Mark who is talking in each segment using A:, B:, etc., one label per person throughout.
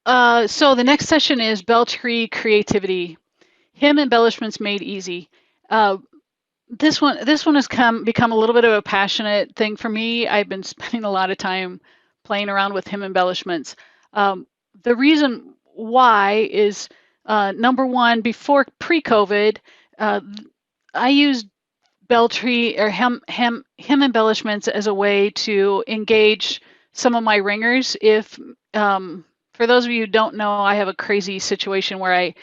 A: So the next session is bell tree creativity, hymn embellishments made easy. Uh, this one has become a little bit of a passionate thing for me. I've been spending a lot of time playing around with hymn embellishments. Um, the reason why is number one, before pre-COVID, uh, I used bell tree or hem embellishments as a way to engage some of my ringers. If For those of you who don't know, I have a crazy situation where I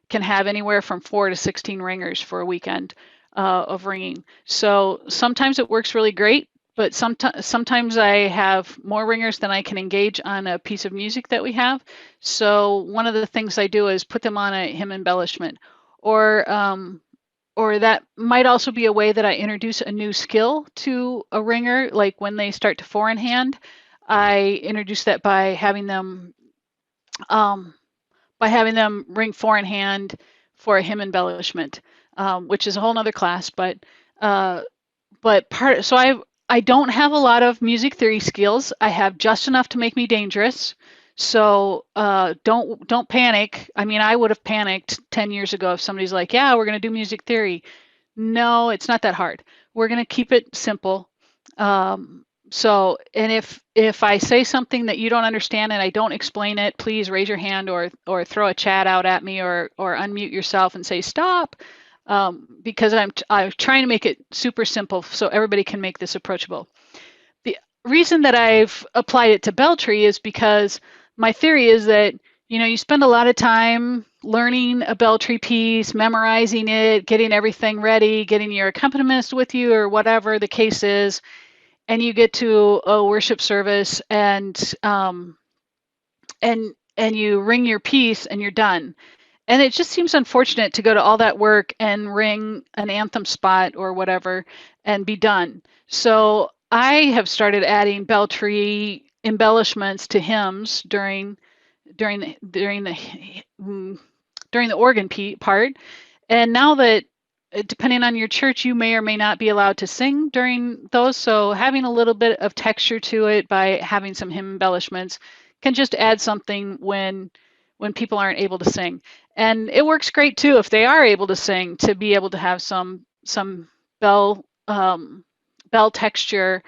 A: can have anywhere from 4 to 16 ringers for a weekend of ringing. So sometimes it works really great, but sometimes I have more ringers than I can engage on a piece of music that we have. So one of the things I do is put them on a hymn embellishment, or that might also be a way that I introduce a new skill to a ringer, like when they start to four in hand. I introduce that um, by having them ring four in hand for a hymn embellishment, which is a whole nother class. Uh, I don't have a lot of music theory skills. I have just enough to make me dangerous. So don't panic. I mean, I would have panicked 10 years ago if somebody's like, "Yeah, we're going to do music theory." No, it's not that hard. We're going to keep it simple. And if I say something that you don't understand and I don't explain it, please raise your hand or throw a chat out at me or unmute yourself and say stop, because I'm trying to make it super simple so everybody can make this approachable. The reason that I've applied it to Beltree is because my theory is that you spend a lot of time learning a Beltree piece, memorizing it, getting everything ready, getting your accompanist with you or whatever the case is, and you get to a worship service and you ring your piece and you're done. And it just seems unfortunate to go to all that work and ring an anthem spot or whatever and be done. So I have started adding Beltree embellishments to hymns during the mm, during the organ part. And now that depending on your church, you may or may not be allowed to sing during those. So having a little bit of texture to it by having some hymn embellishments can just add something when people aren't able to sing. And it works great too if they are able to sing, to be able to have some bell bell texture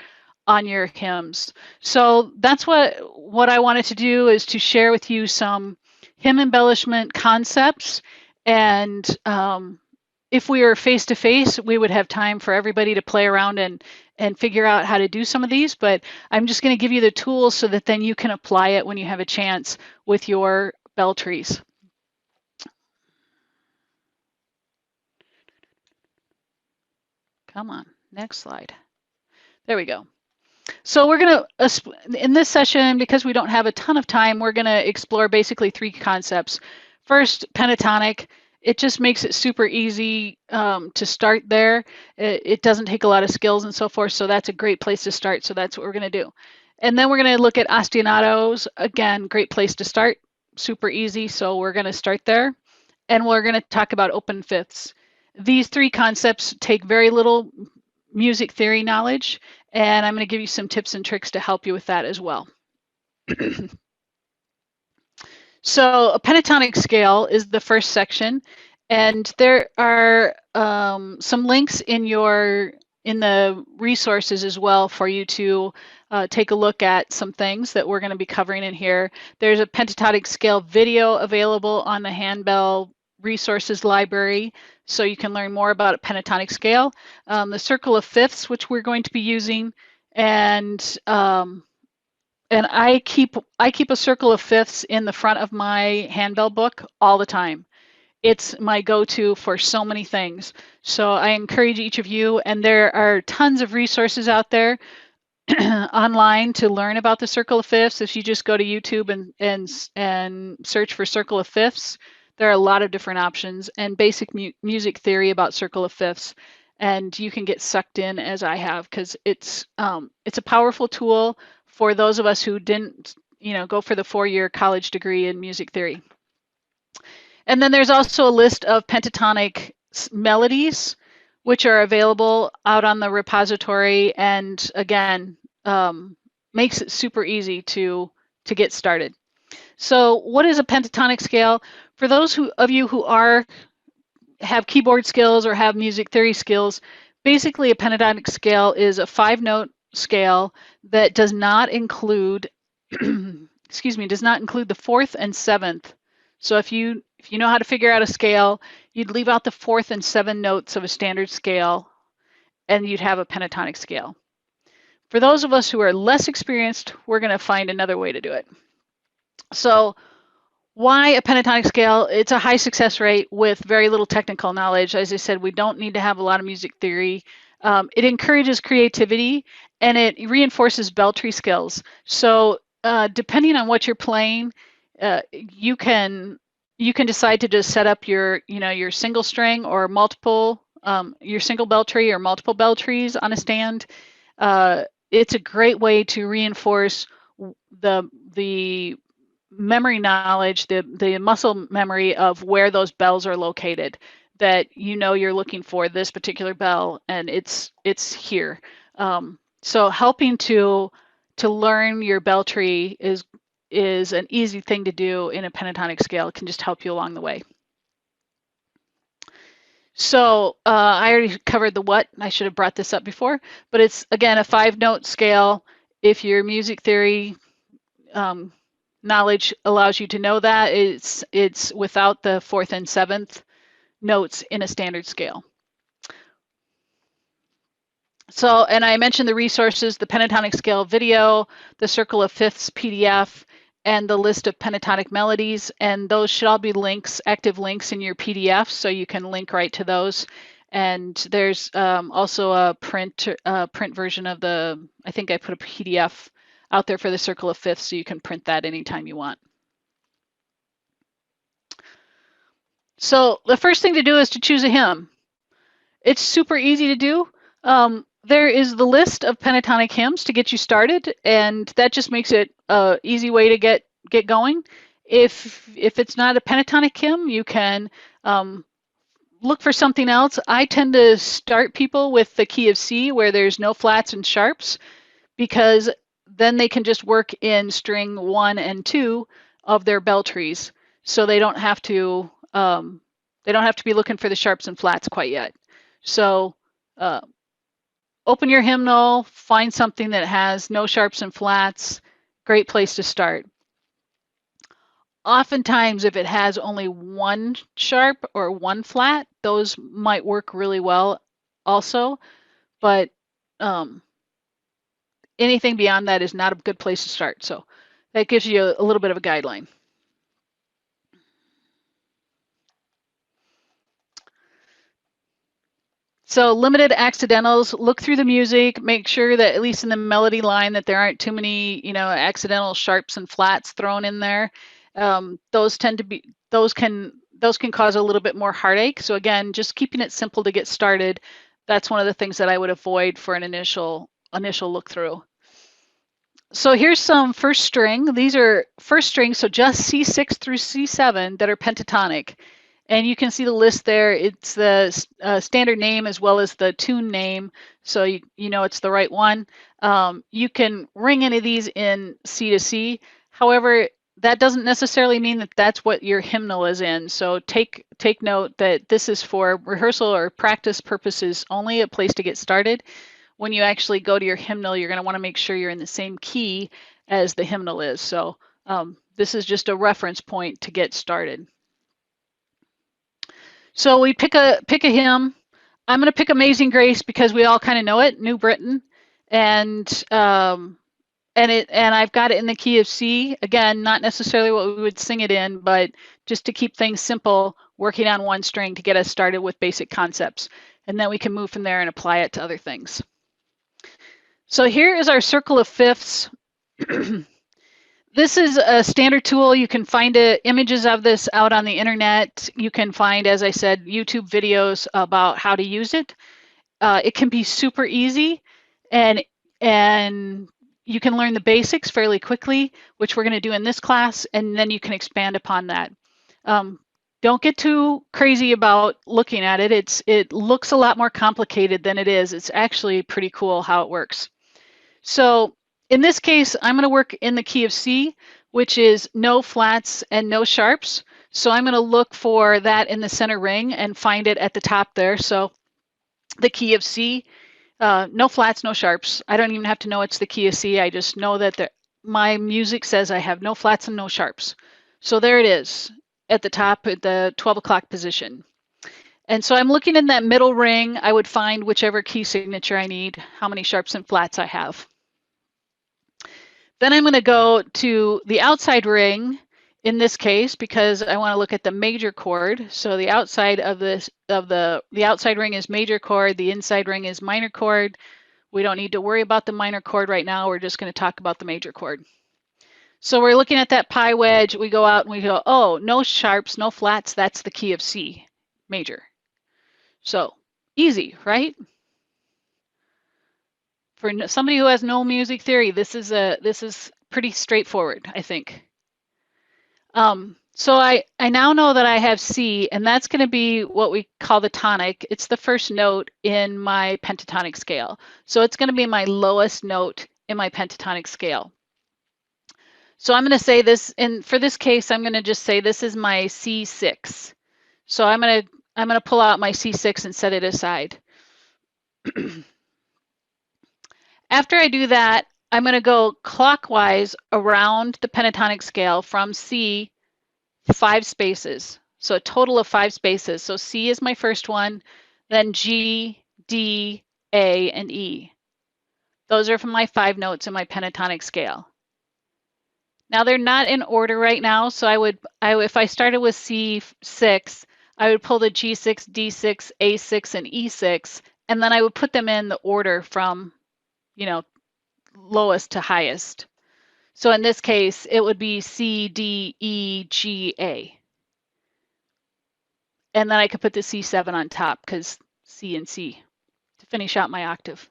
A: on your hymns. So that's what I wanted to do, is to share with you some hymn embellishment concepts. And if we were face to face, we would have time for everybody to play around and figure out how to do some of these. But I'm just going to give you the tools so that then you can apply it when you have a chance with your bell trees. Come on, next slide. There we go. So we're going to, in this session, because we don't have a ton of time, we're going to explore basically three concepts. First, pentatonic. It just makes it super easy to start there. It doesn't take a lot of skills and so forth, so that's a great place to start. So that's what we're going to do. And then we're going to look at ostinatos. Again, great place to start. Super easy, so we're going to start there. And we're going to talk about open fifths. These three concepts take very little music theory knowledge, and I'm going to give you some tips and tricks to help you with that as well. So a pentatonic scale is the first section, and there are some links in the resources as well for you to take a look at some things that we're going to be covering in here. There's a pentatonic scale video available on the Handbell resources library, so you can learn more about a pentatonic scale. The circle of fifths, which we're going to be using, and I keep a circle of fifths in the front of my handbell book all the time. It's my go-to for so many things. So I encourage each of you, and there are tons of resources out there online to learn about the circle of fifths. If you just go to YouTube and search for circle of fifths, there are a lot of different options and basic music theory about circle of fifths. And you can get sucked in, as I have, because it's a powerful tool for those of us who didn't go for the 4-year college degree in music theory. And then there's also a list of pentatonic melodies, which are available out on the repository, and again, makes it super easy to get started. So what is a pentatonic scale? For those of you who have keyboard skills or have music theory skills, basically a pentatonic scale is a 5-note scale that does not include excuse me, does not include the 4th and 7th. So if you know how to figure out a scale, you'd leave out the 4th and 7th notes of a standard scale and you'd have a pentatonic scale. For those of us who are less experienced, we're going to find another way to do it. So why a pentatonic scale? It's a high success rate with very little technical knowledge. As I said, we don't need to have a lot of music theory. It encourages creativity and it reinforces bell tree skills. So depending on what you're playing, you can decide to just set up your single string or multiple your single bell tree or multiple bell trees on a stand. It's a great way to reinforce the memory knowledge, the muscle memory of where those bells are located, that you're looking for this particular bell and it's here. So helping to learn your bell tree is an easy thing to do in a pentatonic scale. It can just help you along the way. So I already covered the what. I should have brought this up before, but it's again a 5-note scale. If your music theory knowledge allows you to know that, it's without the 4th and 7th notes in a standard scale. So, and I mentioned the resources, the pentatonic scale video, the Circle of Fifths PDF, and the list of pentatonic melodies, and those should all be links, active links in your PDF, so you can link right to those. And there's also a print version of I think I put a PDF out there for the Circle of Fifths, so you can print that anytime you want. So the first thing to do is to choose a hymn. It's super easy to do. There is the list of pentatonic hymns to get you started, and that just makes it an easy way to get going. If it's not a pentatonic hymn, you can look for something else. I tend to start people with the key of C, where there's no flats and sharps, because then they can just work in string 1 and 2 of their bell trees, so they don't have to be looking for the sharps and flats quite yet. So open your hymnal, find something that has no sharps and flats. Great place to start. Oftentimes, if it has only one sharp or one flat, those might work really well also, but anything beyond that is not a good place to start. So that gives you a little bit of a guideline. So limited accidentals, look through the music, make sure that at least in the melody line that there aren't too many, accidental sharps and flats thrown in there. Those can cause a little bit more heartache. So again, just keeping it simple to get started. That's one of the things that I would avoid for an initial look through. So here's some first string. These are first strings, so just C6 through C7 that are pentatonic. And you can see the list there. It's the standard name as well as the tune name, so you know it's the right one. You can ring any of these in C to C. However, that doesn't necessarily mean that that's what your hymnal is in. So take note that this is for rehearsal or practice purposes only, a place to get started. When you actually go to your hymnal, you're going to want to make sure you're in the same key as the hymnal is. So this is just a reference point to get started. So we pick a hymn. I'm going to pick Amazing Grace because we all kind of know it, New Britain, and I've got it in the key of C. Again, not necessarily what we would sing it in, but just to keep things simple, working on one string to get us started with basic concepts, and then we can move from there and apply it to other things. So here is our Circle of Fifths. This is a standard tool. You can find images of this out on the internet. You can find, as I said, YouTube videos about how to use it. It can be super easy, and you can learn the basics fairly quickly, which we're going to do in this class, and then you can expand upon that. Don't get too crazy about looking at it. It looks a lot more complicated than it is. It's actually pretty cool how it works. So in this case, I'm going to work in the key of C, which is no flats and no sharps. So I'm going to look for that in the center ring and find it at the top there. So the key of C, no flats, no sharps. I don't even have to know it's the key of C. I just know that my music says I have no flats and no sharps. So there it is at the top at the 12 o'clock position. And so I'm looking in that middle ring. I would find whichever key signature I need, how many sharps and flats I have. Then I'm going to go to the outside ring in this case because I want to look at the major chord. So the outside of this the outside ring is major chord, the inside ring is minor chord. We don't need to worry about the minor chord right now. We're just going to talk about the major chord. So we're looking at that pi wedge. We go out and we go, oh, no sharps, no flats. That's the key of C major. So easy, right? For somebody who has no music theory, this is pretty straightforward, I think. So I now know that I have C, and that's going to be what we call the tonic. It's the first note in my pentatonic scale. So it's going to be my lowest note in my pentatonic scale. So I'm going to say this, and for this case, I'm going to just say this is my C6. So I'm going to pull out my C6 and set it aside. After I do that, I'm going to go clockwise around the pentatonic scale from C 5 spaces. So a total of 5 spaces. So C is my first one, then G, D, A, and E. Those are from my 5 notes in my pentatonic scale. Now they're not in order right now, so if I started with C6, I would pull the G6, D6, A6, and E6, and then I would put them in the order from, lowest to highest. So in this case, it would be C, D, E, G, A. And then I could put the C7 on top because C and C to finish out my octave.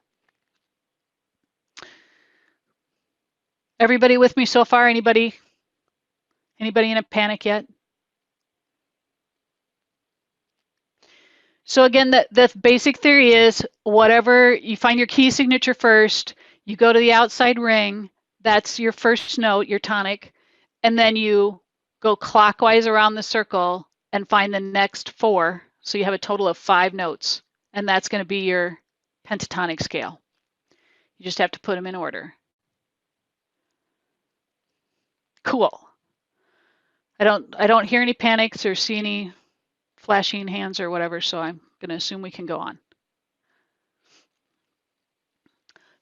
A: Everybody with me so far? Anybody in a panic yet? So again, the basic theory is whatever you find your key signature first, you go to the outside ring, that's your first note, your tonic, and then you go clockwise around the circle and find the next 4. So you have a total of 5 notes, and that's going to be your pentatonic scale. You just have to put them in order. Cool. I don't hear any panics or see any flashing hands or whatever, so I'm going to assume we can go on.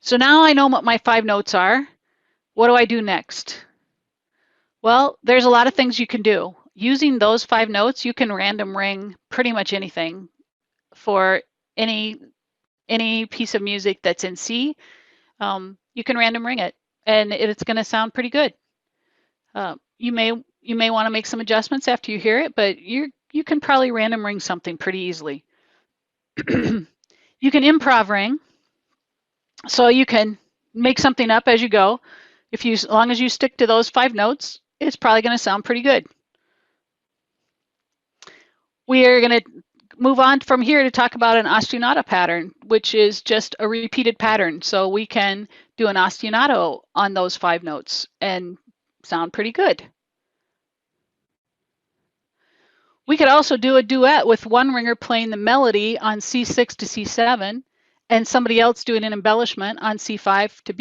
A: So now I know what my 5 notes are. What do I do next? Well, there's a lot of things you can do. Using those 5 notes, you can random ring pretty much anything for any piece of music that's in C. You can random ring it, and it's going to sound pretty good. You may want to make some adjustments after you hear it, but you can probably random ring something pretty easily. You can improv ring, so you can make something up as you go. As long as you stick to those 5 notes, it's probably going to sound pretty good. We are going to move on from here to talk about an ostinato pattern, which is just a repeated pattern. So we can do an ostinato on those 5 notes and sound pretty good. We could also do a duet with one ringer playing the melody on C6 to C7 and somebody else doing an embellishment on C5 to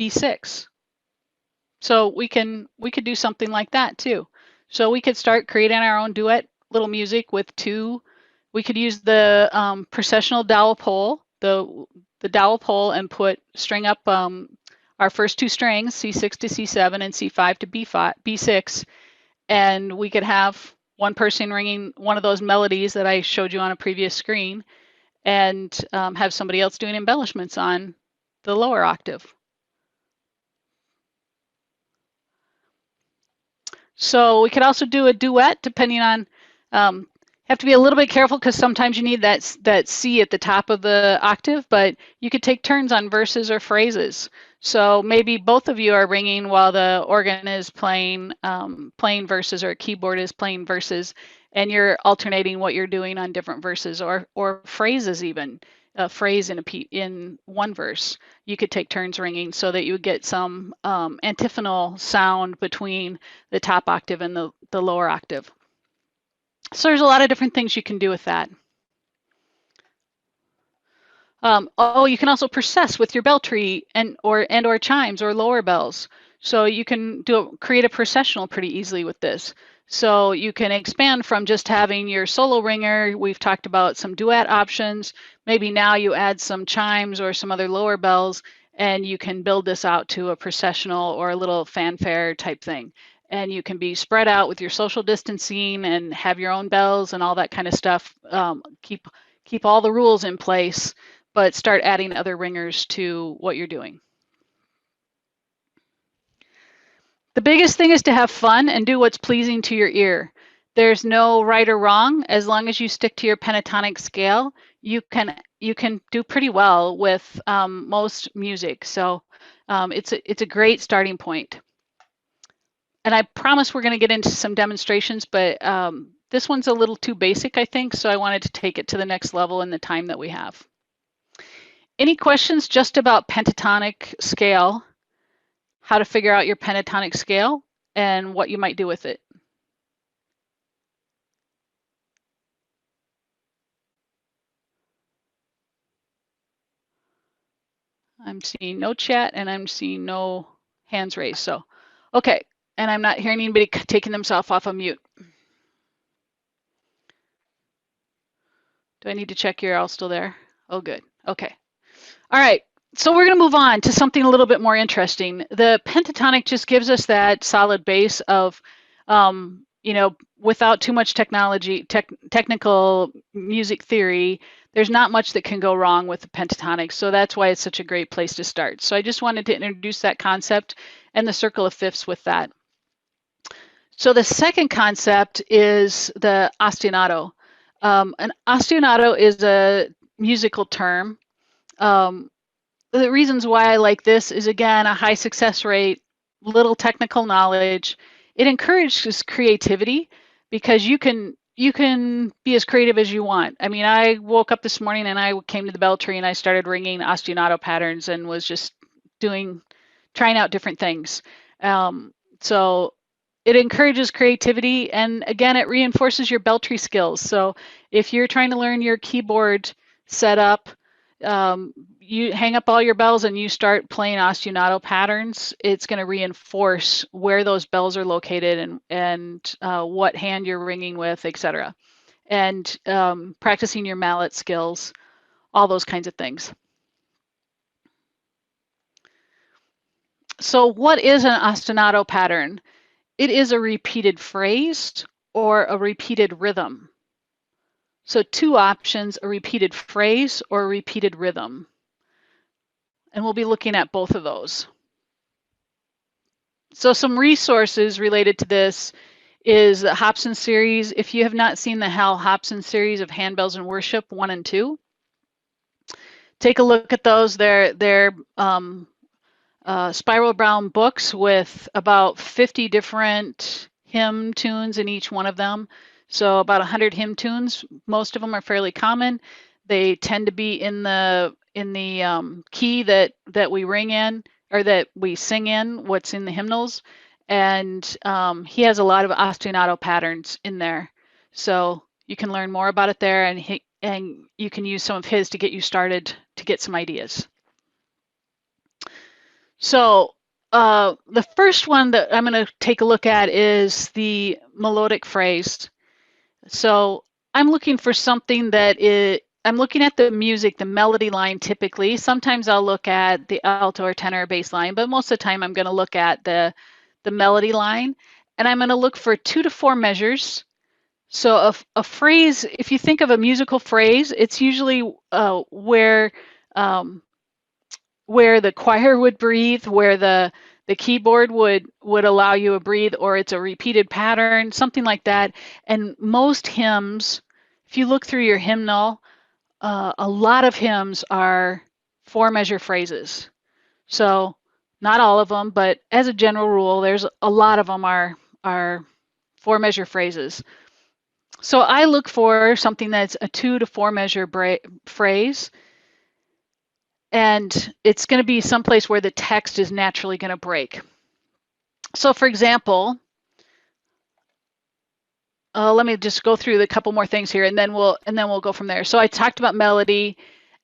A: B6. So we could do something like that too. So we could start creating our own duet little music with 2. We could use the processional dowel pole, the dowel pole, and string up our first 2 strings, C6 to C7 and C5 to B6, and we could have one person ringing one of those melodies that I showed you on a previous screen, and have somebody else doing embellishments on the lower octave. So we could also do a duet depending on, have to be a little bit careful because sometimes you need that C at the top of the octave, but you could take turns on verses or phrases. So maybe both of you are ringing while the organ is playing verses, or a keyboard is playing verses, and you're alternating what you're doing on different verses or phrases even. phrase in one verse. You could take turns ringing so that you would get some antiphonal sound between the top octave and the lower octave. So there's a lot of different things you can do with that. Oh, you can also process with your bell tree and or chimes or lower bells. So you can create a processional pretty easily with this. So you can expand from just having your solo ringer. We've talked about some duet options. Maybe now you add some chimes or some other lower bells, and you can build this out to a processional or a little fanfare type thing. And you can be spread out with your social distancing and have your own bells and all that kind of stuff. Keep all the rules in place, but start adding other ringers to what you're doing. The biggest thing is to have fun and do what's pleasing to your ear. There's no right or wrong. As long as you stick to your pentatonic scale, you can do pretty well with most music. So it's a great starting point. And I promise we're going to get into some demonstrations, but this one's a little too basic, I think, so I wanted to take it to the next level in the time that we have. Any questions just about pentatonic scale, how to figure out your pentatonic scale, and what you might do with it? I'm seeing no chat and I'm seeing no hands raised. So, okay. And I'm not hearing anybody taking themselves off of mute. Do I need to check you're all still there? Oh, good. Okay. All right. So we're going to move on to something a little bit more interesting. The pentatonic just gives us that solid base of, without too much technical music theory, there's not much that can go wrong with the pentatonic. So that's why it's such a great place to start. So I just wanted to introduce that concept and the circle of fifths with that. So the second concept is the ostinato. An ostinato is a musical term. The reasons why I like this is, again, a high success rate, little technical knowledge. It encourages creativity because you can be as creative as you want. I mean, I woke up this morning and I came to the bell tree and I started ringing ostinato patterns and was just trying out different things. So it encourages creativity, and again, it reinforces your bell tree skills. So if you're trying to learn your keyboard setup, you hang up all your bells and you start playing ostinato patterns, it's going to reinforce where those bells are located and what hand you're ringing with, etc. And practicing your mallet skills, all those kinds of things. So what is an ostinato pattern? It is a repeated phrase or a repeated rhythm. So two options, a repeated phrase or a repeated rhythm. And we'll be looking at both of those. So some resources related to this is the Hobson series. If you have not seen the Hal Hobson series of Handbells and Worship 1 and 2, take a look at those. They're spiral bound books with about 50 different hymn tunes in each one of them. So about 100 hymn tunes. Most of them are fairly common. They tend to be in the key that we ring in, or that we sing in, what's in the hymnals. And he has a lot of ostinato patterns in there. So you can learn more about it there, and you can use some of his to get you started to get some ideas. So the first one that I'm going to take a look at is the melodic phrase. So I'm looking for something I'm looking at the music, the melody line typically. Sometimes I'll look at the alto or tenor or bass line, but most of the time I'm going to look at the melody line. And I'm going to look for 2 to 4 measures. So a phrase, if you think of a musical phrase, it's usually where the choir would breathe, where the keyboard would allow you to breathe, or it's a repeated pattern, something like that. And most hymns, if you look through your hymnal, a lot of hymns are 4-measure phrases. So not all of them, but as a general rule, there's a lot of them are 4-measure phrases. So I look for something that's a 2 to 4 measure phrase. and it's going to be someplace where the text is naturally going to break. So for example, let me just go through a couple more things here, and then we'll go from there. So I talked about melody,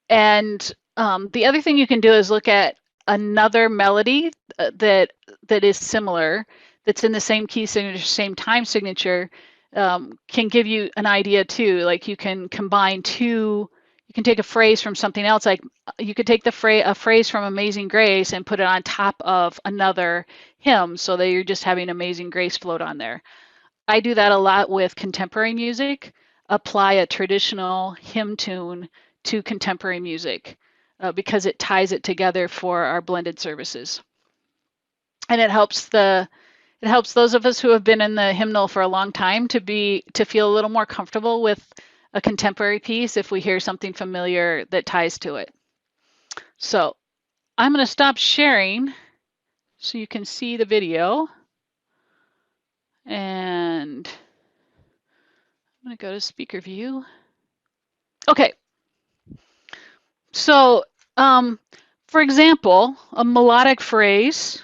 A: and the other thing you can do is look at another melody that is similar, that's in the same key signature, same time signature, can give you an idea too. Like you can combine two. You can take a phrase from something else. Like you could take a phrase from Amazing Grace and put it on top of another hymn, so that you're just having Amazing Grace float on there. I do that a lot with contemporary music. Apply a traditional hymn tune to contemporary music because it ties it together for our blended services. And it helps those of us who have been in the hymnal for a long time to feel a little more comfortable with a contemporary piece if we hear something familiar that ties to it. So I'm going to stop sharing so you can see the video. And I'm going to go to speaker view. Okay. So, for example, a melodic phrase.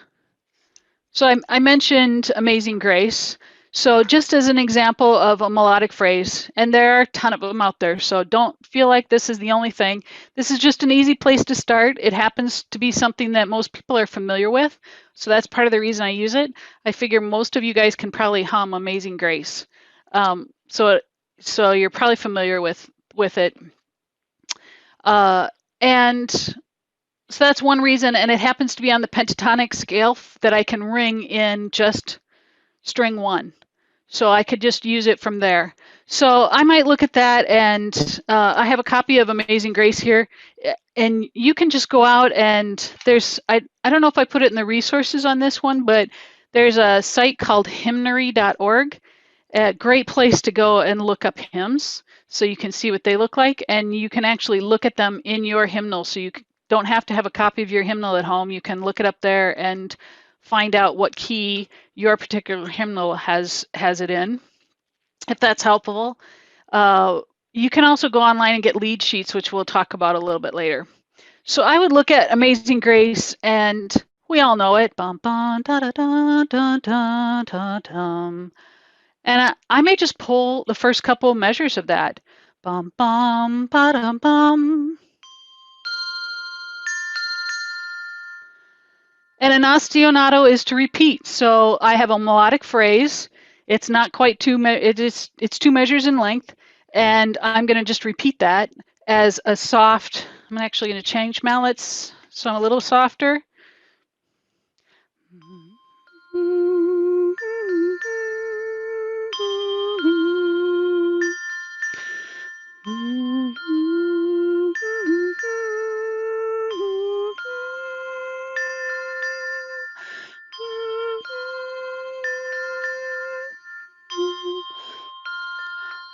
A: So I mentioned Amazing Grace. So just as an example of a melodic phrase, and there are a ton of them out there, so don't feel like this is the only thing. This is just an easy place to start. It happens to be something that most people are familiar with, so that's part of the reason I use it. I figure most of you guys can probably hum Amazing Grace. So you're probably familiar with it. And so that's one reason, and it happens to be on the pentatonic scale that I can ring in just string 1. So I could just use it from there. So I might look at that, and I have a copy of Amazing Grace here, and you can just go out and I don't know if I put it in the resources on this one, but there's a site called hymnary.org. A great place to go and look up hymns so you can see what they look like, and you can actually look at them in your hymnal, so you don't have to have a copy of your hymnal at home. You can look it up there and find out what key your particular hymnal has it in, if that's helpful. You can also go online and get lead sheets, which we'll talk about a little bit later. So I would look at Amazing Grace, and we all know it. Bum, bum, da, da, da, da, da, da, dum. And I may just pull the first couple of measures of that. Bum, bum, ba-dum, bum. And an ostinato is to repeat. So I have a melodic phrase. It's not quite it's 2 measures in length. And I'm going to just repeat that as a soft, I'm actually going to change mallets so I'm a little softer.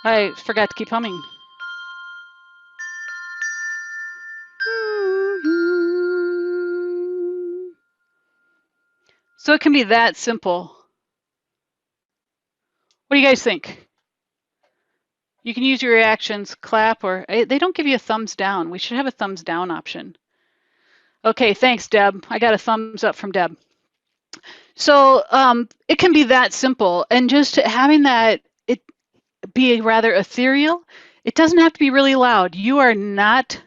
A: I forgot to keep humming. So it can be that simple. What do you guys think? You can use your reactions, clap, or they don't give you a thumbs down. We should have a thumbs down option. Okay, thanks, Deb. I got a thumbs up from Deb. So it can be that simple, and just having that it be rather ethereal. It doesn't have to be really loud. You are not.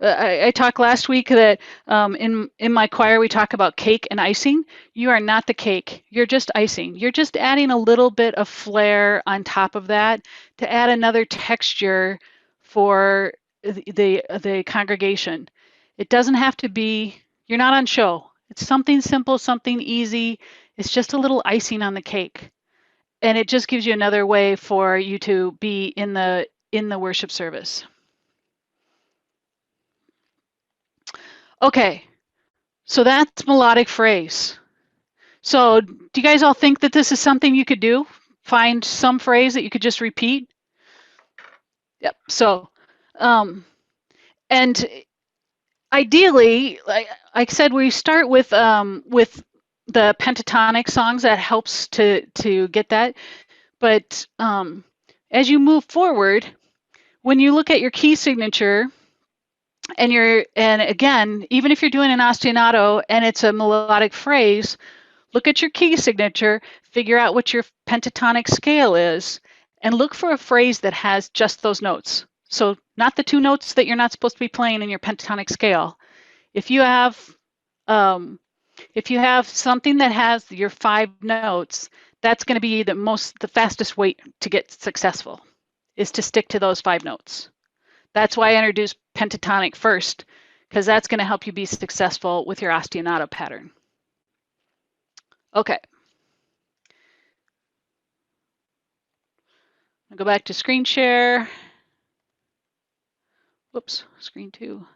A: I talked last week that in my choir we talk about cake and icing. You are not the cake. You're just icing. You're just adding a little bit of flair on top of that to add another texture for the congregation. It doesn't have to be. You're not on show. It's something simple, something easy. It's just a little icing on the cake. And it just gives you another way for you to be in the worship service. Okay, so that's melodic phrase. So do you guys all think that this is something you could do? Find some phrase that you could just repeat? Yep. So, and ideally, like I said, we start with the pentatonic songs. That helps to get that. But as you move forward, when you look at your key signature, and again, even if you're doing an ostinato and it's a melodic phrase, look at your key signature, figure out what your pentatonic scale is, and look for a phrase that has just those notes. So not the two notes that you're not supposed to be playing in your pentatonic scale. If you have um, if you have something that has your 5 notes, that's going to be the fastest way to get successful, is to stick to those 5 notes. That's why I introduced pentatonic first, because that's going to help you be successful with your ostinato pattern. Okay. I'll go back to screen share. Whoops, screen 2.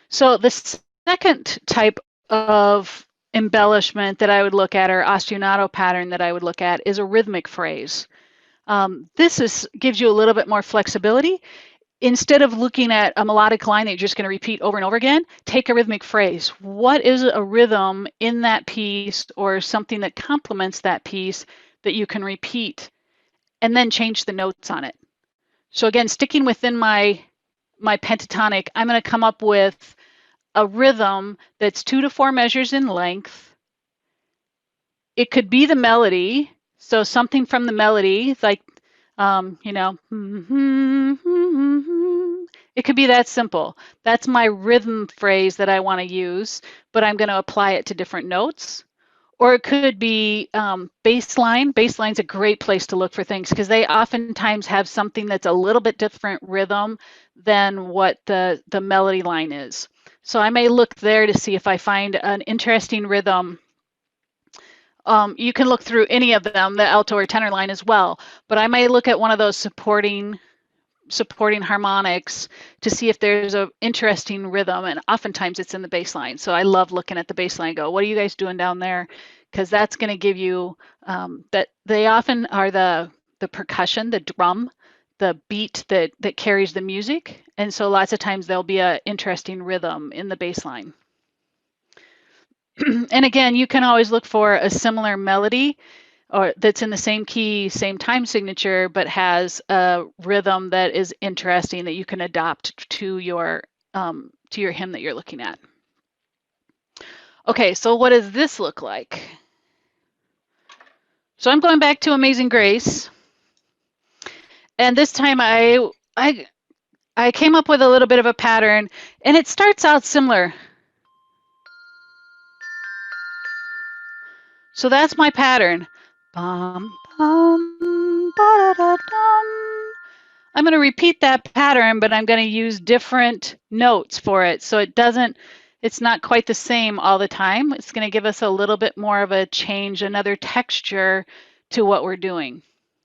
A: So the second type of embellishment that I would look at, or ostinato pattern that I would look at, is a rhythmic phrase. This gives you a little bit more flexibility. Instead of looking at a melodic line that you're just going to repeat over and over again, take a rhythmic phrase. What is a rhythm in that piece or something that complements that piece that you can repeat, and then change the notes on it? So again, sticking within my pentatonic, I'm going to come up with a rhythm that's 2 to 4 measures in length. It could be the melody, so something from the melody, like, you know, it could be that simple. That's my rhythm phrase that I want to use, but I'm going to apply it to different notes. Or it could be bass line. Bass line's a great place to look for things because they oftentimes have something that's a little bit different rhythm than what the melody line is. So I may look there to see if I find an interesting rhythm. You can look through any of them, the alto or tenor line as well, but I may look at one of those supporting harmonics to see if there's an interesting rhythm, and oftentimes it's in the bass line. So I love looking at the bass line and go, what are you guys doing down there? Because that's going to give you that they often are the percussion, the drum, the beat that carries the music. And so lots of times there'll be an interesting rhythm in the bass line. And again, you can always look for a similar melody or that's in the same key, same time signature, but has a rhythm that is interesting that you can adopt to your hymn that you're looking at. Okay, so what does this look like? So I'm going back to Amazing Grace, and this time I came up with a little bit of a pattern, and it starts out similar. So that's my pattern. Bum, bum, ba-da-da-dum. I'm going to repeat that pattern, but I'm going to use different notes for it. So it's not quite the same all the time. It's going to give us a little bit more of a change, another texture to what we're doing.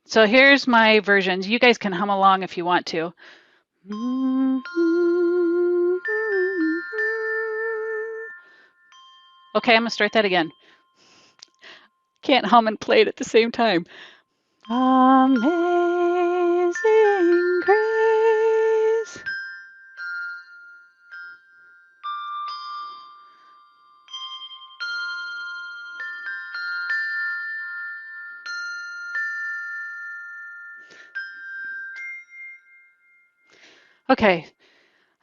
A: So here's my versions. You guys can hum along if you want to. Okay, I'm going to start that again. Can't hum and play it at the same time. Amazing Grace. Okay,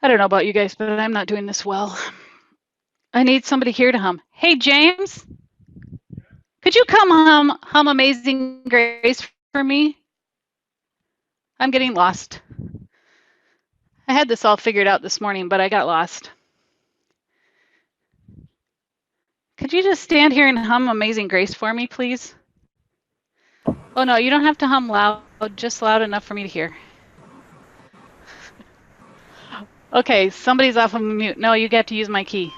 A: I don't know about you guys, but I'm not doing this well. I need somebody here to hum. Hey, James, could you come hum Amazing Grace for me? I'm getting lost. I had this all figured out this morning, but I got lost. Could you just stand here and hum Amazing Grace for me, please? Oh, no, you don't have to hum loud, just loud enough for me to hear. Okay, somebody's off of mute. No, you get to use my key.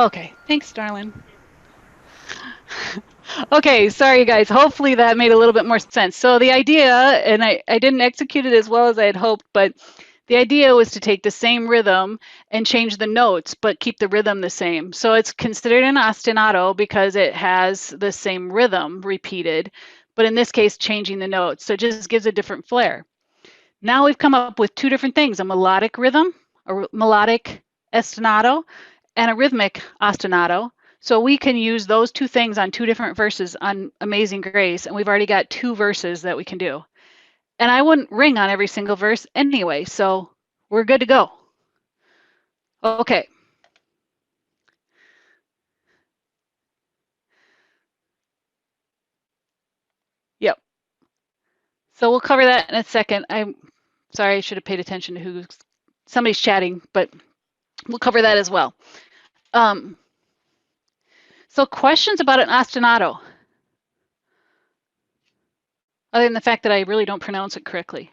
A: Okay, thanks, darling. Okay, sorry guys. Hopefully that made a little bit more sense. So the idea, and I didn't execute it as well as I had hoped, but the idea was to take the same rhythm and change the notes, but keep the rhythm the same. So it's considered an ostinato because it has the same rhythm repeated, but in this case, changing the notes. So it just gives a different flair. Now we've come up with two different things, a melodic rhythm, a melodic ostinato, and a rhythmic ostinato. So we can use those two things on two different verses on Amazing Grace, and we've already got two verses that we can do. And I wouldn't ring on every single verse anyway, so we're good to go. Okay. Yep. So we'll cover that in a second. I'm sorry, I should have paid attention to who somebody's chatting, but we'll cover that as well. Um, so questions about an ostinato, other than the fact that I really don't pronounce it correctly.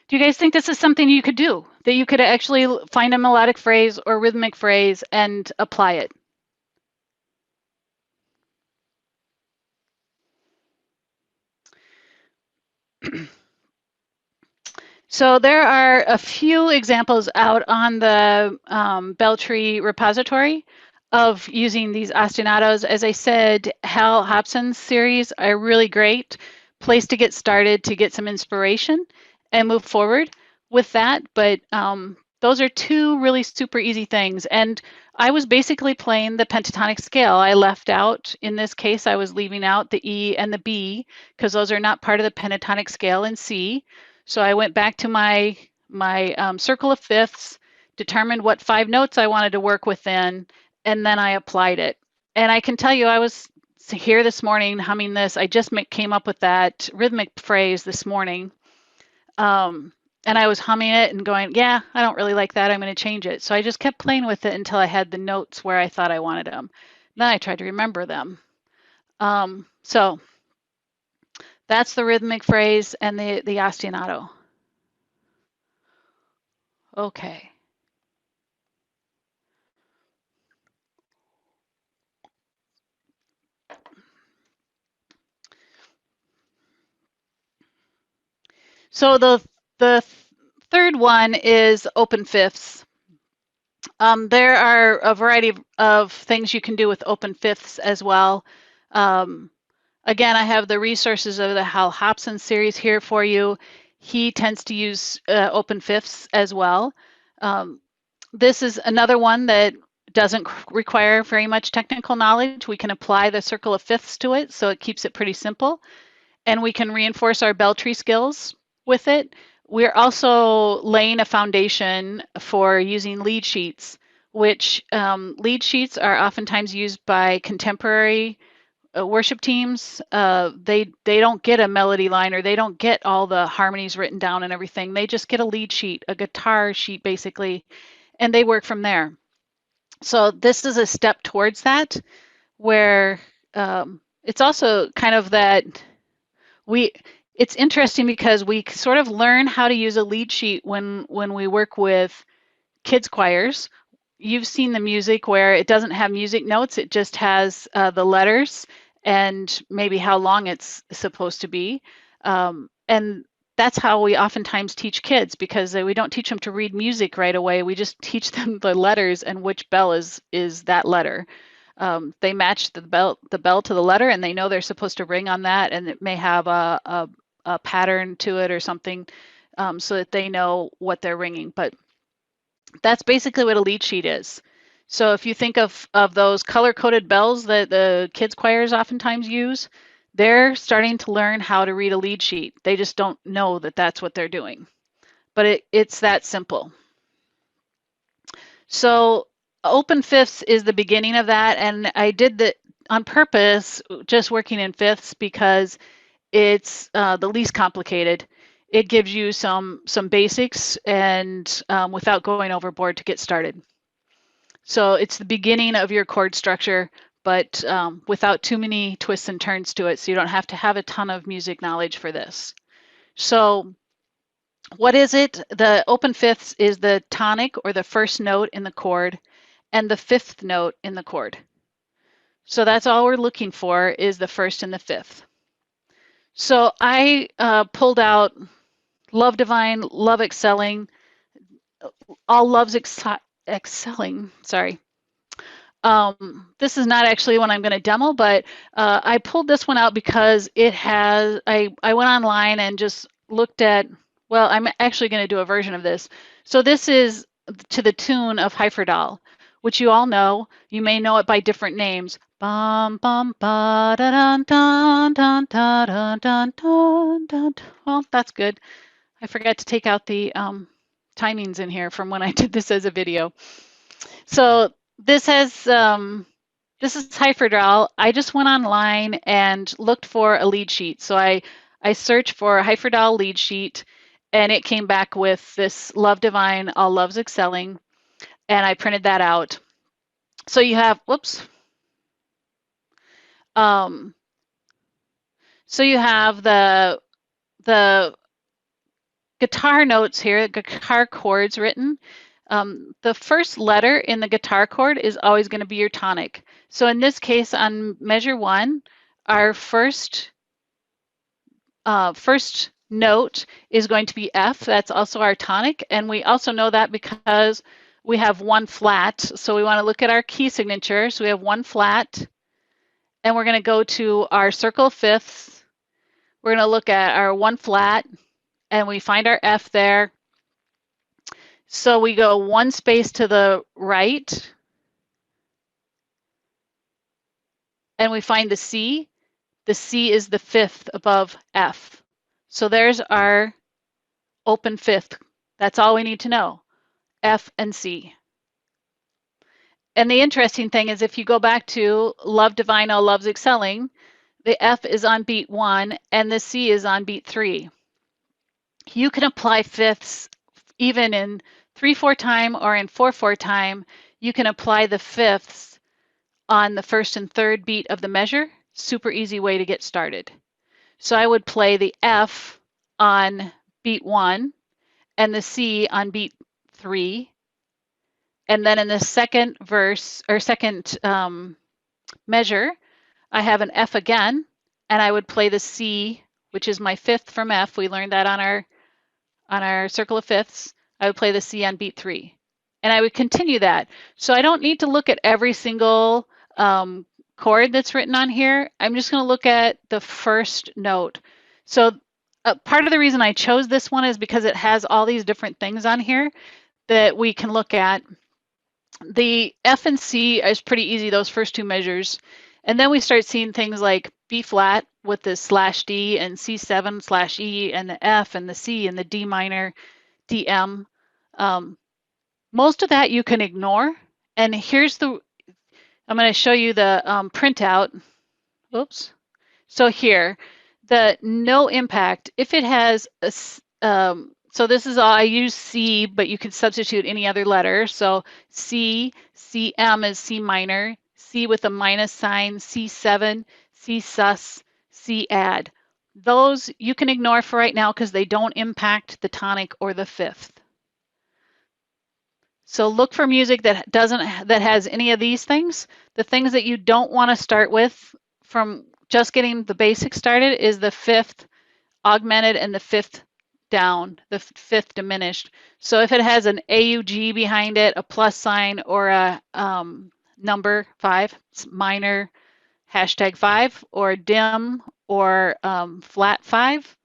A: Do you guys think this is something you could do? That you could actually find a melodic phrase or rhythmic phrase and apply it? So there are a few examples out on the Belltree repository of using these ostinatos. As I said, Hal Hobson's series are really great place to get started to get some inspiration and move forward with that. But those are two really super easy things. And I was basically playing the pentatonic scale. I left out, in this case, I was leaving out the E and the B because those are not part of the pentatonic scale in C. So I went back to my circle of fifths, determined what five notes I wanted to work within, and then I applied it. And I can tell you, I was here this morning humming this. I just came up with that rhythmic phrase this morning. And I was humming it and going, yeah, I don't really like that. I'm going to change it. So I just kept playing with it until I had the notes where I thought I wanted them. Then I tried to remember them. So that's the rhythmic phrase and the ostinato. Okay. So the third one is open fifths. There are a variety of things you can do with open fifths as well. Um, Again, I have the resources of the Hal Hobson series here for you. He tends to use open fifths as well. This is another one that doesn't require very much technical knowledge. We can apply the circle of fifths to it, so it keeps it pretty simple. And we can reinforce our Belltree skills with it. We're also laying a foundation for using lead sheets, which lead sheets are oftentimes used by contemporary worship teams. They don't get a melody line or they don't get all the harmonies written down and everything. They just get a lead sheet, a guitar sheet basically, and they work from there. So this is a step towards that, where it's also kind of that we it's interesting because we sort of learn how to use a lead sheet when we work with kids choirs. You've seen the music where it doesn't have music notes, it just has the letters and maybe how long it's supposed to be. And that's how we oftentimes teach kids, because we don't teach them to read music right away. We just teach them the letters and which bell is that letter. They match the bell to the letter, and they know they're supposed to ring on that, and it may have a pattern to it or something, so that they know what they're ringing. But that's basically what a lead sheet is. So if you think of those color-coded bells that the kids choirs oftentimes use, they're starting to learn how to read a lead sheet. They just don't know that that's what they're doing. But it's that simple. So open fifths is the beginning of that, and I did that on purpose, just working in fifths, because it's the least complicated. It gives you some basics and without going overboard to get started. So it's the beginning of your chord structure, but without too many twists and turns to it. So you don't have to have a ton of music knowledge for this. So What is it? The open fifths is the tonic or the first note in the chord and the fifth note in the chord. So that's all we're looking for is the first and the fifth. So I pulled out Love Divine, Love Excelling, All Loves Excelling, sorry. This is not actually one I'm going to demo, but I pulled this one out because it has, I went online and just looked at, well, I'm actually going to do a version of this. So this is to the tune of Heiferdal, which you all know. You may know it by different names. Bum bum ba da dun dun dun dun dun dun dun dun. Well, that's good. I forgot to take out the timings in here from when I did this as a video. So this has this is Heiferdal. I just went online and looked for a lead sheet. So I searched for Heiferdal lead sheet, and it came back with this Love Divine, All Loves Excelling, and I printed that out. So you have, whoops. So you have the guitar notes here, guitar chords written. The first letter in the guitar chord is always going to be your tonic. So in this case, on measure 1, our first note is going to be F. That's also our tonic, and we also know that because we have one flat. So we want to look at our key signature. So we have one flat, and we're going to go to our circle of fifths. We're going to look at our one flat, and we find our F there. So we go one space to the right, and we find the C. The C is the fifth above F. So there's our open fifth. That's all we need to know, F and C. And the interesting thing is if you go back to Love Divine, All Loves Excelling, the F is on beat 1 and the C is on beat 3. You can apply fifths even in 3/4 time or in 4/4 time. You can apply the fifths on the first and third beat of the measure. Super easy way to get started. So I would play the F on beat 1 and the C on beat 3. And then in the second verse or second measure, I have an F again, and I would play the C, which is my fifth from F. We learned that on our circle of fifths. I would play the C on beat 3. And I would continue that. So I don't need to look at every single chord that's written on here. I'm just going to look at the first note. So part of the reason I chose this one is because it has all these different things on here that we can look at. The F and C is pretty easy, those first two measures. And then we start seeing things like B flat with the /D and C7/E and the F and the C and the D minor, DM. Most of that you can ignore. And here's I'm going to show you the printout. Oops. So here, the no impact, if it has a, so this is all, I use C, but you can substitute any other letter. So C, CM is C minor, C with a minus sign, C7, C sus, C add. Those you can ignore for right now because they don't impact the tonic or the fifth. So look for music that has any of these things. The things that you don't want to start with from just getting the basics started is the fifth augmented and the fifth down, the fifth diminished. So if it has an AUG behind it, a plus sign, or a number 5, minor #5, or dim, or flat 5,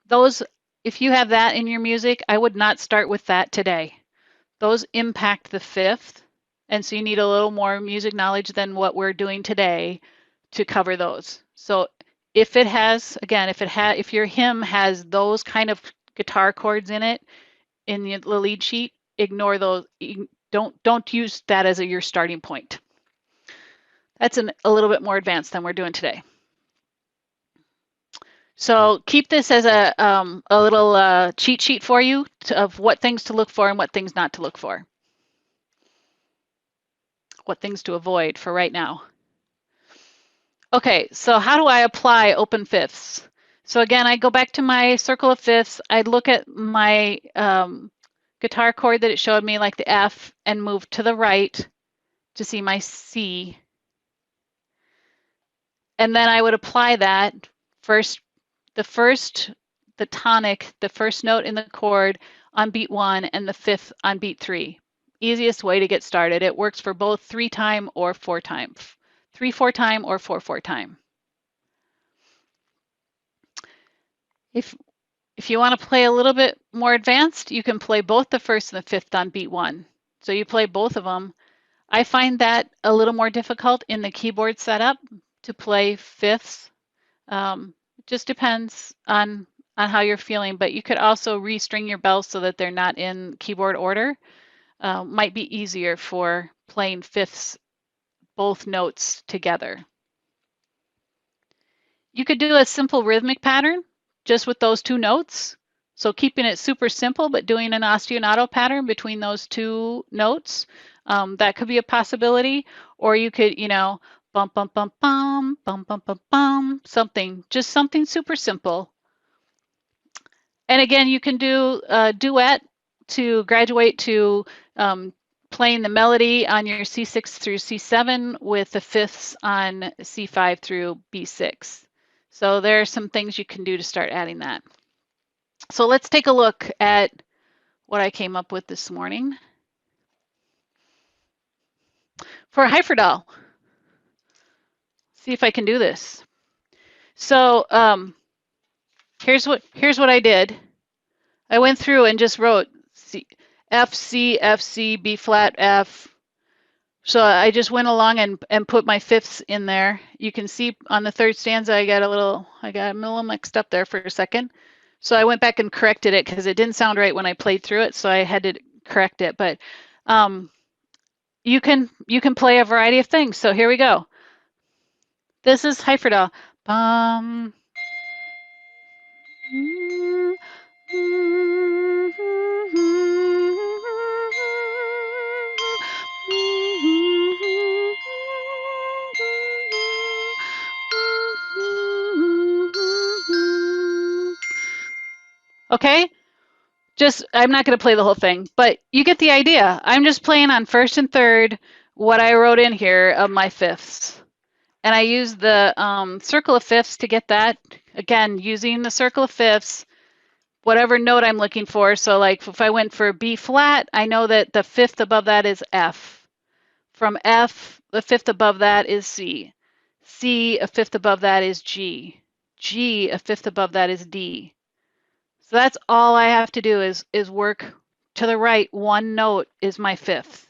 A: those, if you have that in your music, I would not start with that today. Those impact the fifth, and so you need a little more music knowledge than what we're doing today to cover those. So if it has, again, if your hymn has those kind of guitar chords in it in the lead sheet, ignore those. Don't use that as your starting point. That's a little bit more advanced than we're doing today. So keep this as a little cheat sheet for you of what things to look for and what things not to look for. What things to avoid for right now. Okay, so how do I apply open fifths? So again, I go back to my circle of fifths. I look at my guitar chord that it showed me, like the F, and move to the right to see my C. And then I would apply that first, the tonic, the first note in the chord on beat 1 and the fifth on beat 3. Easiest way to get started. It works for both 3-time or 4-time. 3/4 time or 4/4 time. If you want to play a little bit more advanced, you can play both the first and the fifth on beat 1. So you play both of them. I find that a little more difficult in the keyboard setup to play fifths. It just depends on how you're feeling, but you could also restring your bells so that they're not in keyboard order. Might be easier for playing fifths, both notes together. You could do a simple rhythmic pattern just with those two notes. So keeping it super simple, but doing an ostinato pattern between those two notes, that could be a possibility. Or you could, bum, bum, bum, bum, bum, bum, bum, bum, just something super simple. And again, you can do a duet to graduate to playing the melody on your C6 through C7 with the fifths on C5 through B6. So there are some things you can do to start adding that. So let's take a look at what I came up with this morning. For Hyferdal, see if I can do this. So here's what I did. I went through and just wrote F, C, F, C, B flat, F. So I just went along and put my fifths in there. You can see on the third stanza, I got a little mixed up there for a second. So I went back and corrected it because it didn't sound right when I played through it. So I had to correct it. But you can play a variety of things. So here we go. This is Hyferdal. Bum. Okay, I'm not going to play the whole thing, but you get the idea. I'm just playing on first and third what I wrote in here of my fifths. And I use the circle of fifths to get that. Again, using the circle of fifths, whatever note I'm looking for. So like if I went for B flat, I know that the fifth above that is F. From F, the fifth above that is C. C, a fifth above that is G. G, a fifth above that is D. So that's all I have to do is work to the right. One note is my fifth.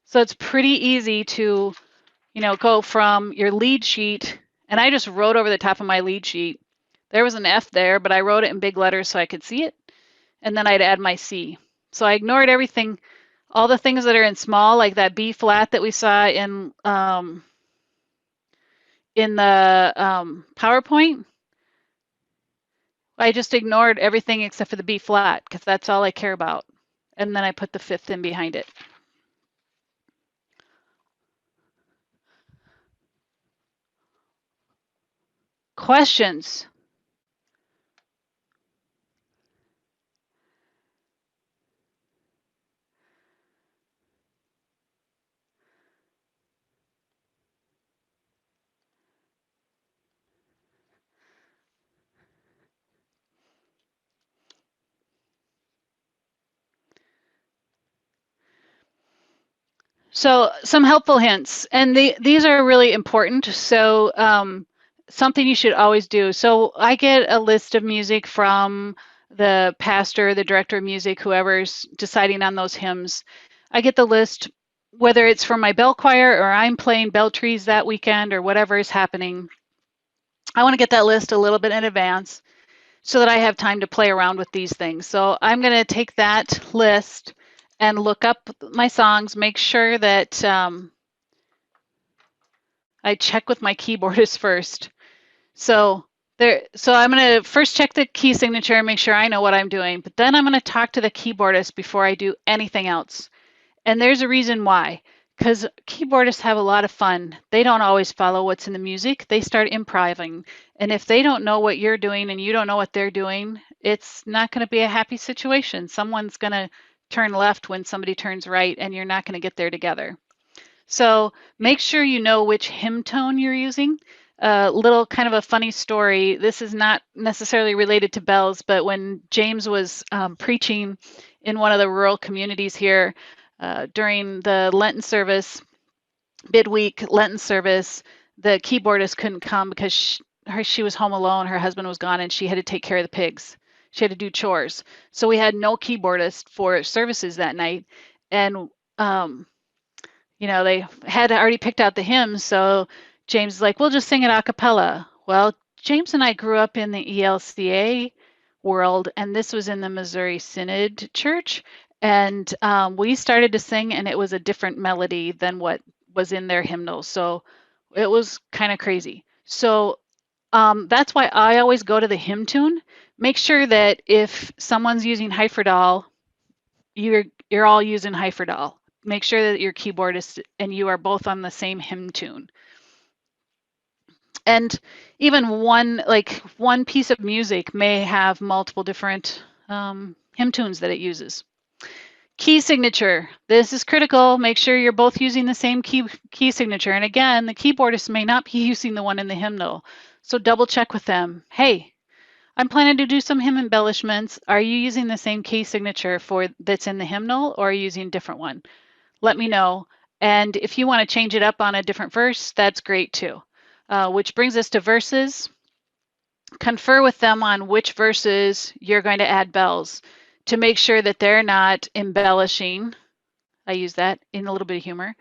A: So it's pretty easy to, go from your lead sheet, and I just wrote over the top of my lead sheet. There was an F there, but I wrote it in big letters so I could see it. And then I'd add my C. So I ignored everything, all the things that are in small, like that B flat that we saw in the PowerPoint. I just ignored everything except for the B flat because that's all I care about. And then I put the fifth in behind it. Questions? So some helpful hints, and these are really important. So something you should always do. So I get a list of music from the pastor, the director of music, whoever's deciding on those hymns. I get the list, whether it's from my bell choir or I'm playing bell trees that weekend or whatever is happening. I want to get that list a little bit in advance so that I have time to play around with these things. So I'm going to take that list and look up my songs, make sure that I check with my keyboardist first. So I'm going to first check the key signature and make sure I know what I'm doing, but then I'm going to talk to the keyboardist before I do anything else. And there's a reason why, because keyboardists have a lot of fun. They don't always follow what's in the music. They start improvising. And if they don't know what you're doing and you don't know what they're doing, it's not going to be a happy situation. Someone's going to turn left when somebody turns right, and you're not going to get there together. So make sure you know which hymn tone you're using. A little kind of a funny story. This is not necessarily related to bells, but when James was preaching in one of the rural communities here during the Lenten service, midweek Lenten service, the keyboardist couldn't come because she was home alone. Her husband was gone, and she had to take care of the pigs. She had to do chores. So we had no keyboardist for services that night. And um, they had already picked out the hymns, so James is like, we'll just sing it a cappella. Well, James and I grew up in the ELCA world, and this was in the Missouri Synod Church, and we started to sing, and it was a different melody than what was in their hymnal, so it was kind of crazy. So that's why I always go to the hymn tune. Make sure that if someone's using Hyferdal, you're all using Hyferdal. Make sure that your keyboardist and you are both on the same hymn tune. And even one piece of music may have multiple different hymn tunes that it uses. Key signature. This is critical. Make sure you're both using the same key signature. And again, the keyboardist may not be using the one in the hymnal. So double check with them. Hey, I'm planning to do some hymn embellishments. Are you using the same key signature that's in the hymnal, or are you using a different one? Let me know. And if you want to change it up on a different verse, that's great too. Which brings us to verses. Confer with them on which verses you're going to add bells to make sure that they're not embellishing. I use that in a little bit of humor.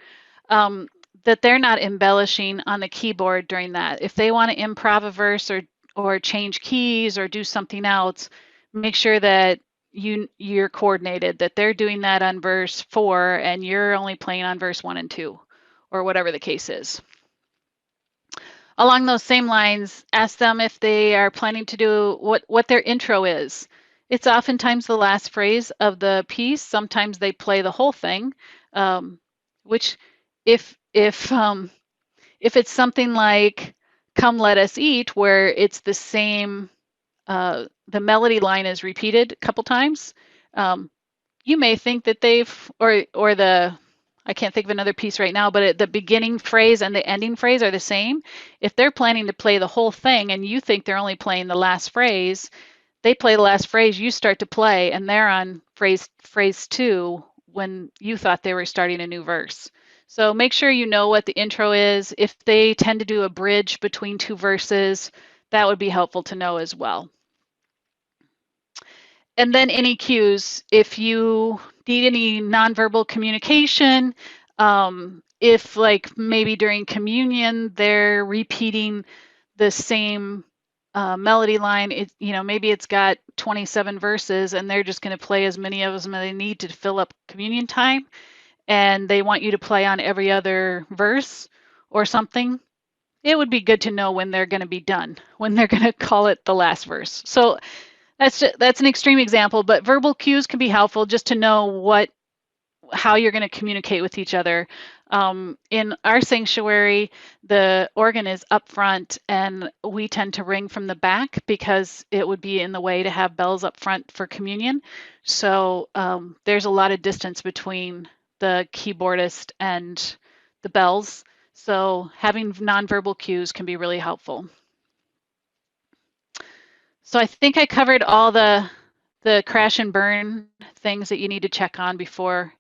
A: That they're not embellishing on the keyboard during that. If they want to improv a verse or change keys or do something else, make sure that you're coordinated, that they're doing that on verse 4 and you're only playing on verse 1 and 2, or whatever the case is. Along those same lines, ask them if they are planning to do what their intro is. It's oftentimes the last phrase of the piece. Sometimes they play the whole thing, which if it's something like "Come, let us eat," where it's the same, the melody line is repeated a couple times, you may think that I can't think of another piece right now, but the beginning phrase and the ending phrase are the same. If they're planning to play the whole thing and you think they're only playing the last phrase, they play the last phrase, you start to play, and they're on phrase 2 when you thought they were starting a new verse. So make sure you know what the intro is. If they tend to do a bridge between 2 verses, that would be helpful to know as well. And then any cues, if you need any nonverbal communication, if like maybe during communion they're repeating the same melody line, maybe it's got 27 verses and they're just going to play as many of them as they need to fill up communion time, and they want you to play on every other verse or something. It would be good to know when they're going to be done, when they're going to call it the last verse. So that's an extreme example, but verbal cues can be helpful just to know how you're going to communicate with each other. In our sanctuary, the organ is up front, and we tend to ring from the back because it would be in the way to have bells up front for communion. So there's a lot of distance between the keyboardist and the bells. So having nonverbal cues can be really helpful. So I think I covered all the crash and burn things that you need to check on before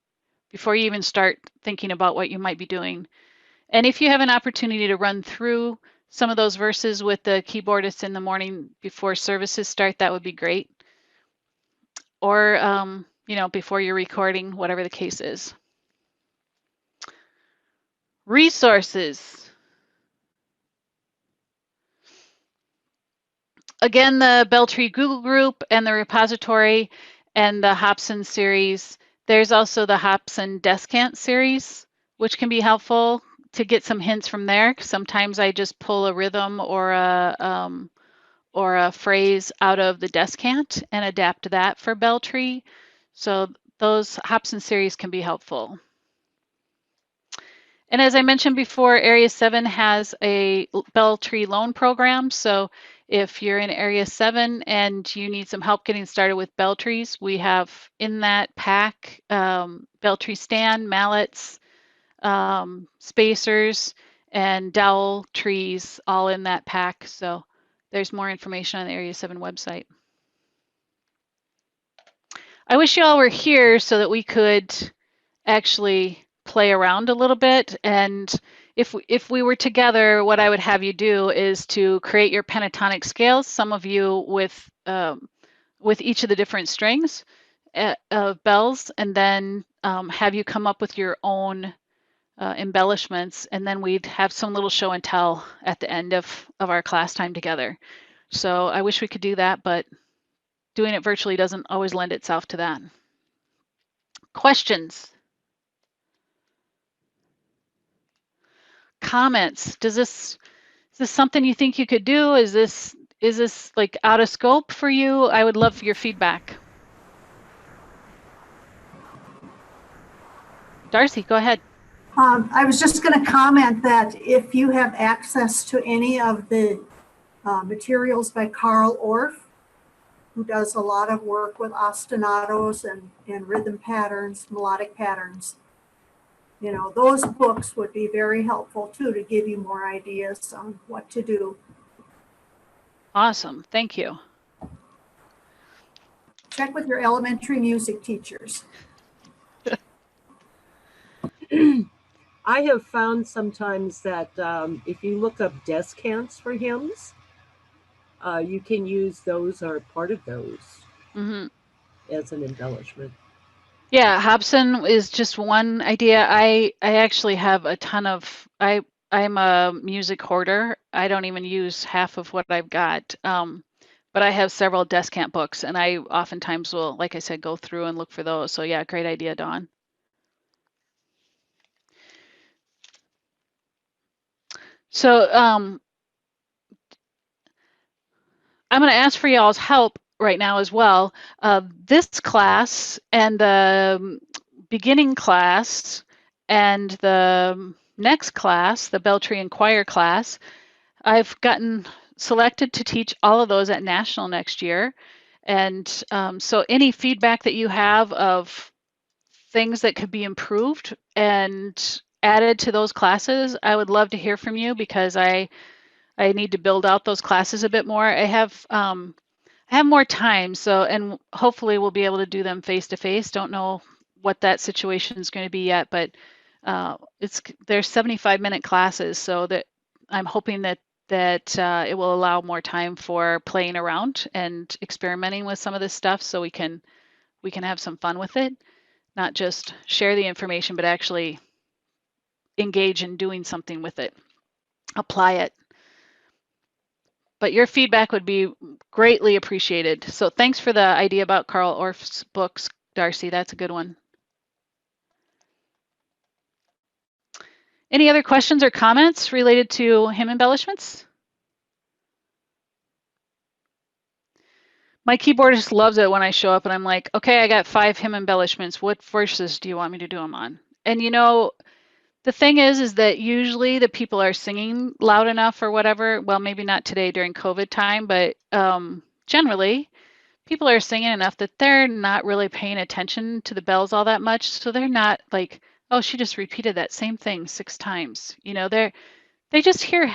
A: you even start thinking about what you might be doing. And if you have an opportunity to run through some of those verses with the keyboardist in the morning before services start, that would be great. Or before you're recording, whatever the case is. Resources. Again, the Belltree Google group and the repository and the Hobson series. There's also the Hobson Descant series, which can be helpful to get some hints from there. Sometimes I just pull a rhythm or a phrase out of the Descant and adapt that for Belltree. So those Hobson series can be helpful. And as I mentioned before, Area 7 has a Bell Tree loan program. So if you're in Area 7 and you need some help getting started with bell trees, we have in that pack bell tree stand, mallets, spacers, and dowel trees all in that pack. So there's more information on the Area 7 website. I wish you all were here so that we could actually play around a little bit. And if we were together, what I would have you do is to create your pentatonic scales, some of you with each of the different strings of bells, and then have you come up with your own embellishments, and then we'd have some little show and tell at the end of our class time together. So I wish we could do that, but doing it virtually doesn't always lend itself to that. Questions? Comments? Is this something you think you could do? Is this like out of scope for you? I would love your feedback. Darcy, go ahead.
B: I was just going to comment that if you have access to any of the materials by Carl Orff, who does a lot of work with ostinatos and rhythm patterns, melodic patterns, you know, those books would be very helpful too, to give you more ideas on what to do.
A: Awesome, thank you.
B: Check with your elementary music teachers.
C: I have found sometimes that if you look up descants for hymns, you can use those or part of those as an embellishment.
A: Yeah, Hobson is just one idea. I actually have a ton of, I'm a music hoarder. I don't even use half of what I've got. But I have several descant books, and I oftentimes will, like I said, go through and look for those. So yeah, great idea, Dawn. So I'm going to ask for y'all's help right now as well. This class and the beginning class and the next class, the Bell Tree and Choir class, I've gotten selected to teach all of those at National next year. And so any feedback that you have of things that could be improved and added to those classes, I would love to hear from you, because I need to build out those classes a bit more. I have more time, so, and hopefully we'll be able to do them face to face. Don't know what that situation is going to be yet, but there's 75-minute classes, so that I'm hoping that it will allow more time for playing around and experimenting with some of this stuff, so we can have some fun with it, not just share the information, but actually engage in doing something with it, apply it. But your feedback would be greatly appreciated. So thanks for the idea about Carl Orff's books, Darcy. That's a good one. Any other questions or comments related to hymn embellishments? My keyboardist loves it when I show up and I'm like, okay, I got 5 hymn embellishments. What verses do you want me to do them on? And you know, the thing is that usually the people are singing loud enough or whatever. Well, maybe not today during COVID time, but generally people are singing enough that they're not really paying attention to the bells all that much. So they're not like, oh, she just repeated that same thing 6 times. You know, they just hear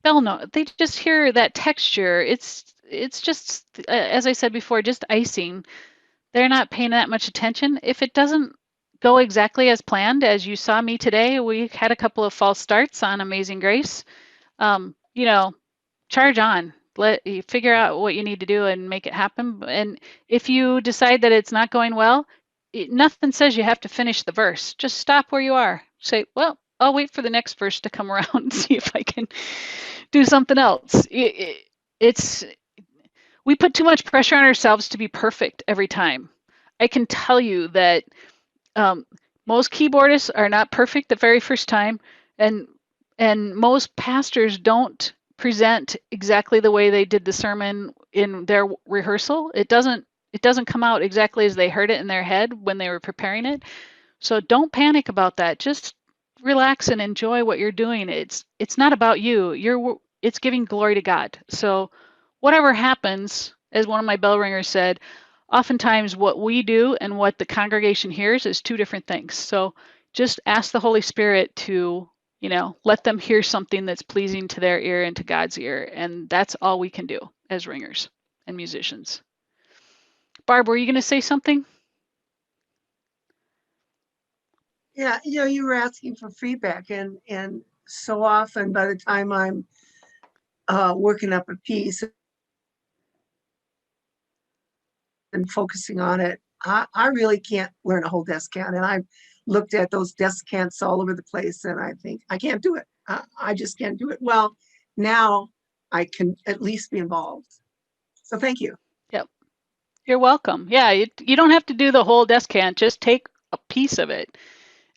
A: bell note. They just hear that texture. It's just, as I said before, just icing. They're not paying that much attention. If it doesn't go exactly as planned, as you saw me today, we had a couple of false starts on Amazing Grace. You know, charge on. Let you figure out what you need to do and make it happen. And if you decide that it's not going well, nothing says you have to finish the verse. Just stop where you are. Say, well, I'll wait for the next verse to come around and see if I can do something else. We put too much pressure on ourselves to be perfect every time. I can tell you that most keyboardists are not perfect the very first time, and most pastors don't present exactly the way they did the sermon in their rehearsal. It doesn't come out exactly as they heard it in their head when they were preparing it. So don't panic about that. Just relax and enjoy what you're doing. It's not about you. It's giving glory to God. So whatever happens, as one of my bell ringers said, oftentimes what we do and what the congregation hears is two different things. So just ask the Holy Spirit to, let them hear something that's pleasing to their ear and to God's ear. And that's all we can do as ringers and musicians. Barb, were you going to say something?
D: Yeah, you were asking for feedback, and so often by the time I'm working up a piece and focusing on it, I really can't learn a whole descant. And I've looked at those descants all over the place, and I think I can't do it. I just can't do it. Well, now I can at least be involved. So thank you.
A: Yep. You're welcome. Yeah, you don't have to do the whole descant. Just take a piece of it.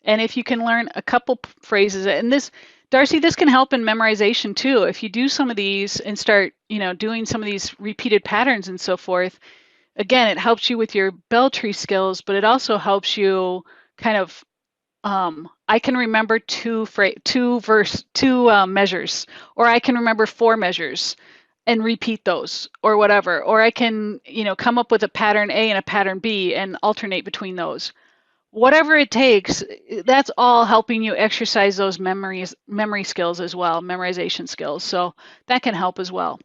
A: And if you can learn a couple phrases, and this, Darcy, this can help in memorization too. If you do some of these and start, doing some of these repeated patterns and so forth, again, it helps you with your bell tree skills, but it also helps you kind of, I can remember two measures, or I can remember 4 measures and repeat those or whatever, or I can, come up with a pattern A and a pattern B and alternate between those. Whatever it takes, that's all helping you exercise those memory skills as well, memorization skills. So that can help as well.